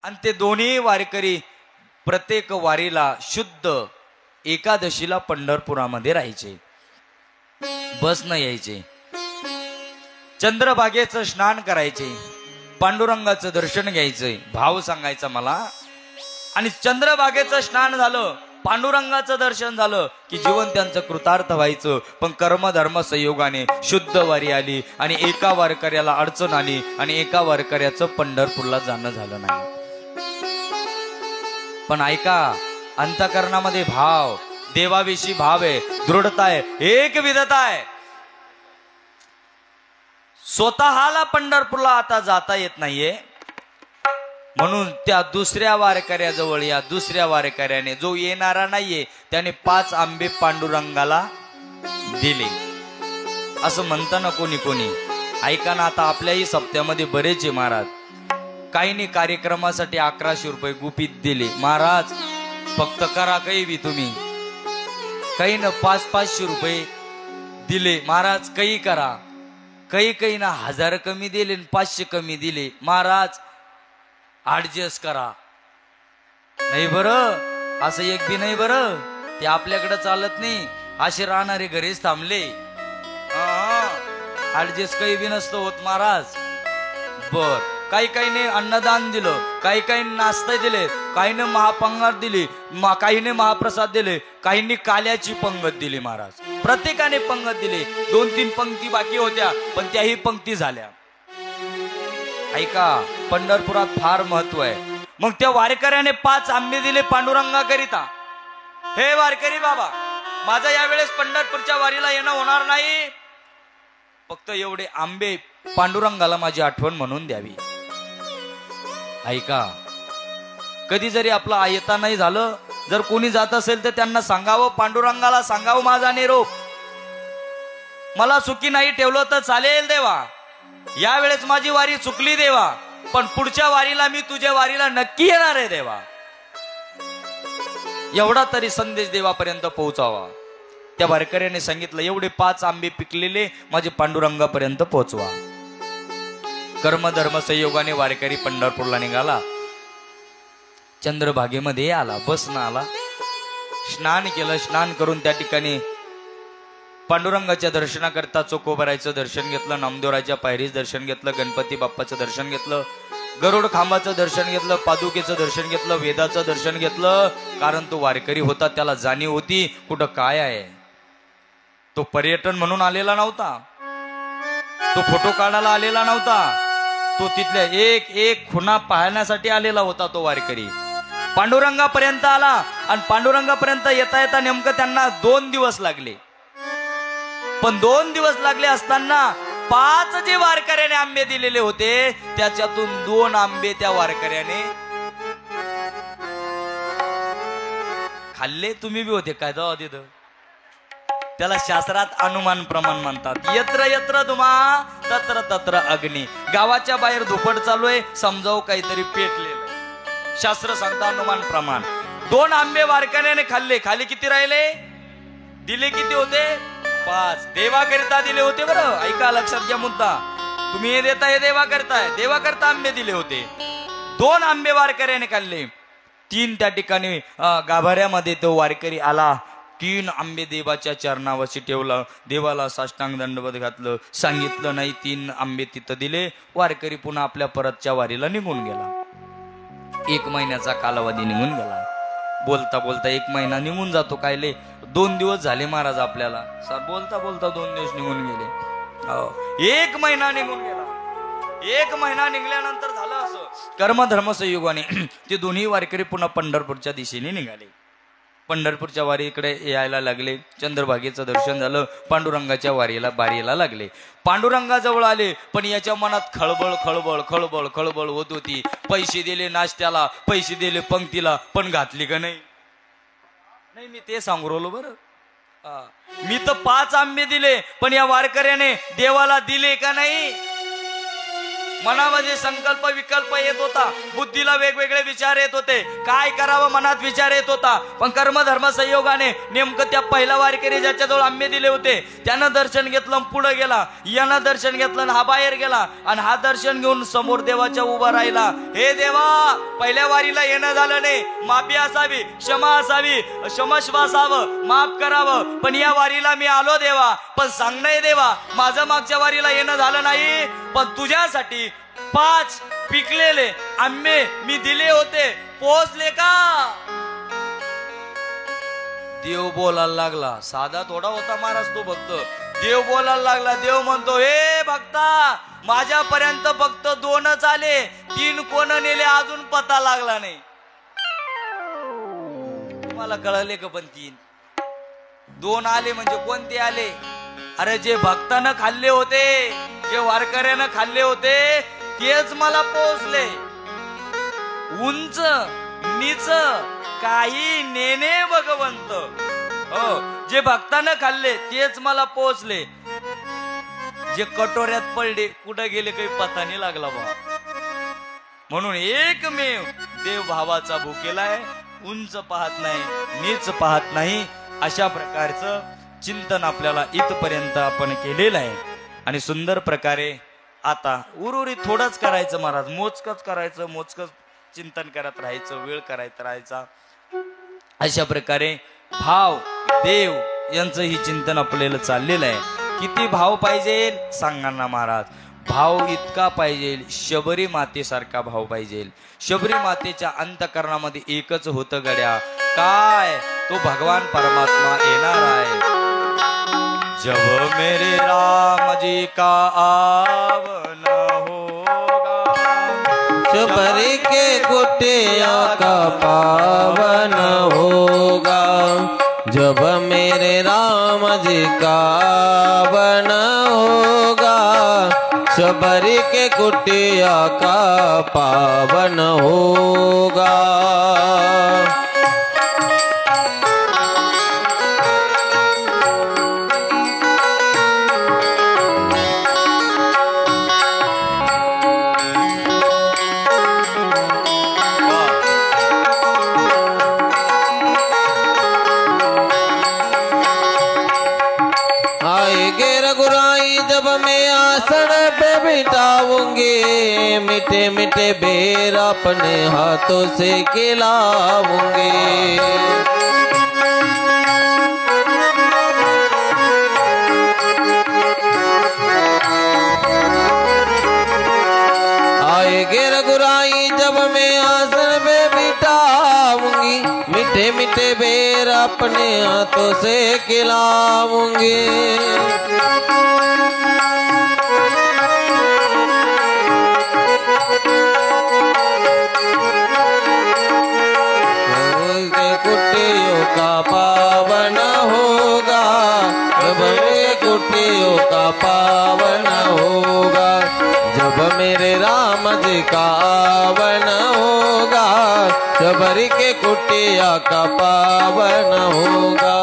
आणि ते दोन्ही वारकरी प्रत्येक वारीला शुद्ध एकादशीला पंढरपुरामध्ये राहायचे, बस न यायचे, चंद्रभागेचं स्नान करायचे, पांडुरंगाचं दर्शन घ्यायचंय, भाव सांगायचा मला, आणि चंद्रभागेचं स्नान झालं, पांडुरंगाचं दर्शन झालं की जीवन त्यांचं कृतार्थ व्हायचं. पण कर्मधर्म संयोगाने शुद्ध वारी आली आणि एका वारकऱ्याला अडचण आली आणि एका वारकऱ्याचं पंढरपूरला जाणं झालं नाही. पण ऐका, अंतःकरणामध्ये भाव, देवाविषयी भाव आहे, दृढता आहे, एक विधता आहे. स्वतःला पंढरपूरला आता जाता येत नाहीये, म्हणून त्या दुसऱ्या वारकऱ्याजवळ या दुसऱ्या वारकऱ्याने, जो येणारा नाहीये, त्याने 5 आंबे पांडुरंगाला दिले. असं म्हणताना कोणी कोणी, ऐका ना, आता आपल्याही सप्त्यामध्ये बरेच आहे महाराज, काहींनी कार्यक्रमासाठी 1100 रुपये गुपित दिले. महाराज फक्त करा काही बी तुम्ही. काहीनं 500 रुपये दिले. महाराज काही करा. काही ना 1000 कमी दिले, 500 कमी दिले. महाराज ऍडजस्ट करा. नाही बरं, असं एक बी नाही बरं, ते आपल्याकडे चालत नाही. असे राहणारे घरीच थांबले. ऍडजस्ट काही बी नसतं होत महाराज. बर, काहीने अन्नदान दिलं, काही नाश्ता दिले, काहीने महापंगत दिली, काहीने महाप्रसाद दिले, काहींनी काल्याची पंगत दिली. महाराज प्रत्येकाने पंगत दिली. 2-3 पंक्ती बाकी होत्या, पण त्याही पंक्ती झाल्या. ऐका, पंढरपुरात फार महत्व आहे. मग त्या वारकऱ्याने 5 आंबे दिले पांडुरंगाकरिता. हे वारकरी बाबा, माझं यावेळेस पंढरपूरच्या वारीला येणं होणार नाही, फक्त एवढे आंबे पांडुरंगाला माझी आठवण म्हणून द्यावी. ऐका, कधी जरी आपलं आयता नाही झालं, जर कोणी जात असेल तर त्यांना सांगावं, पांडुरंगाला सांगावं, माझा निरोप, मला सुखी नाही ठेवलं तर चालेल देवा, यावेळेस माझी वारी चुकली देवा, पण पुढच्या वारीला मी तुझ्या वारीला नक्की येणार आहे देवा. एवढा तरी संदेश देवापर्यंत पोहोचावा. त्या वारकऱ्याने सांगितलं, एवढे 5 आंबे पिकलेले माझे पांडुरंगापर्यंत पोहोचवा. कर्मधर्म संयोगाने वारकरी पंढरपूरला निघाला. चंद्रभागेमध्ये आला, बस ना आला, स्नान केलं. स्नान करून त्या ठिकाणी पांडुरंगाच्या दर्शनाकरता चोकोबरायचं दर्शन घेतलं, नामदेवराच्या पायरीचं दर्शन घेतलं, गणपती बाप्पाचं दर्शन घेतलं, गरुड खांबाचं दर्शन घेतलं, पादुकेचं दर्शन घेतलं, वेदाचं दर्शन घेतलं. कारण तो वारकरी होता, त्याला जाणीव होती कुठं काय आहे. तो पर्यटन म्हणून आलेला नव्हता, तो फोटो काढायला आलेला नव्हता, तो तिथल्या एक खुणा पाहण्यासाठी आलेला होता. तो वारकरी पांडुरंगापर्यंत आला आणि पांडुरंगापर्यंत येता येता नेमकं त्यांना 2 दिवस लागले. पण 2 दिवस लागले असताना 5 जे वारकऱ्याने आंबे दिलेले होते, त्याच्यातून 2 आंबे त्या वारकऱ्याने खाल्ले. तुम्ही बी होते काय जाऊ तिथं? त्याला शास्त्रात अनुमान प्रमाण म्हणतात. यत्र यत्र धुमा तत्र तत्र अग्नी. गावाच्या बाहेर धुपट चालू आहे, समजावं काहीतरी पेटलेलं. शास्त्र सांगतं अनुमान प्रमाण. 2 आंबे वारकऱ्याने खाल्ले. खाली किती राहिले? दिले किती होते? 5. देवा करता दिले होते. बरं ऐका, लक्षात घ्या मुद्दा. तुम्ही हे देताय, देवा करताय, देवा करता आंबे दिले होते. 2 आंबे वारकऱ्याने खाल्ले. 3 त्या ठिकाणी गाभाऱ्यामध्ये तो वारकरी आला. 3 आंबे देवाच्या चरणावरती ठेवलं, देवाला साष्टांग दंडवत घातलं, सांगितलं नाही. 3 आंबे तिथं दिले. वारकरी पुन्हा आपल्या परतच्या वारीला निघून गेला. 1 महिन्याचा कालावधी निघून गेला. बोलता बोलता 1 महिना निघून जातो. कायले 2 दिवस झाले महाराज आपल्याला. सर बोलता बोलता 2 दिवस निघून गेले. 1 महिना निघून गेला. 1 महिना निघल्यानंतर झालं असं, कर्मधर्म संयोगाने ते दोन्ही वारकरी पुन्हा पंढरपूरच्या दिशेने निघाले. पंढरपूरच्या वारीकडे यायला लागले. चंद्रभागेचं दर्शन झालं. पांडुरंगाच्या बारीला लागले. पांडुरंगाजवळ आले. पण याच्या मनात खळबळ खळबळ खळबळ खळबळ होत होती. पैसे दिले नाश्त्याला, पैसे दिले पंक्तीला, पण घातली का नाही? मी ते सांगू राहिलो. बरं, मी तर 5 आंबे दिले, पण या वारकऱ्याने देवाला दिले का नाही? मनामध्ये संकल्प विकल्प येत होता, बुद्धीला वेगवेगळे विचार येत होते, काय करावं मनात विचार येत होता. पण कर्मधर्म संयोगाने नेमकं त्या पहिला वारकरी ज्याच्याजवळ आंबे दिले होते त्यानं दर्शन घेतलं, पुढे गेला. यानं दर्शन घेतलं, हा बाहेर गेला. आणि हा दर्शन घेऊन समोर देवाच्या उभा राहिला. हे देवा, पहिल्या वारीला येणं झालं नाही, माफी असावी, क्षमा असावी, क्षमस्व असावं, माफ करावं. पण या वारीला मी आलो देवा, पण सांग नाही देवा, माझं मागच्या वारीला येणं झालं नाही, पण तुझ्यासाठी 5 पिकलेले आंबे मी दिले होते, पोचले का? देव बोलायला लागला. साधा थोडा होता महाराज तो भक्त. देव बोलायला लागला. देव म्हणतो, हे भक्ता, माझ्यापर्यंत फक्त 2च आले, 3 कोण नेले अजून पता लागला नाही. मला कळले का? पण 2 आले म्हणजे कोणते आले? अरे जे भक्तानं खाल्ले होते, जे वारकऱ्यानं खाल्ले होते तेच मला पोचले. उंच नीच काही नेने भगवंत. हो, जे भक्तानं खाल्ले तेच मला पोचले. जे कटोऱ्यात पडले कुठं गेले काही पता नाही लागला बा. म्हणून एकमेव देव भावाचा भुकेलाय, उंच पाहत नाही, नीच पाहत नाही. अशा प्रकारचं चिंतन आपल्याला इथपर्यंत आपण केलेलं आहे. आणि सुंदर प्रकारे आता उर्वरित थोडंच करायचं महाराज, मोजकच करायचं, मोजकच चिंतन करत राहायचं, वेळ करायचा राहायचा. अशा प्रकारे भाव देव यांचं ही चिंतन आपल्याला चाललेलं आहे. किती भाव पाहिजे सांगा ना महाराज? भाव इतका पाहिजे, शबरी मातेसारखा भाव पाहिजे. शबरी मातेच्या अंतःकरणामध्ये एकच होतं गड्या, काय? तो भगवान परमात्मा येणार आहे. जब मेरे राम जी का आवन होगा, शबरी के कुटिया का पावन होगा. जब मेरे राम जी का आवन होगा, शबरी के कुटिया का पावन होगा. जब मैं आसन पे बिठाऊंगी, मीठे मीठे बेर अपने हाथों से खिलाऊंगी. आएगे रघुराई जब मैं आसन पे बिठाऊंगी, मीठे मीठे बेर अपने हाथों से खिलाऊंगी. कुटियों का पावन होगा, जब मेरे कुटियों का पावन होगा. जब मेरे राम जी का आवन होगा, शबरी के कुटिया का पावन होगा.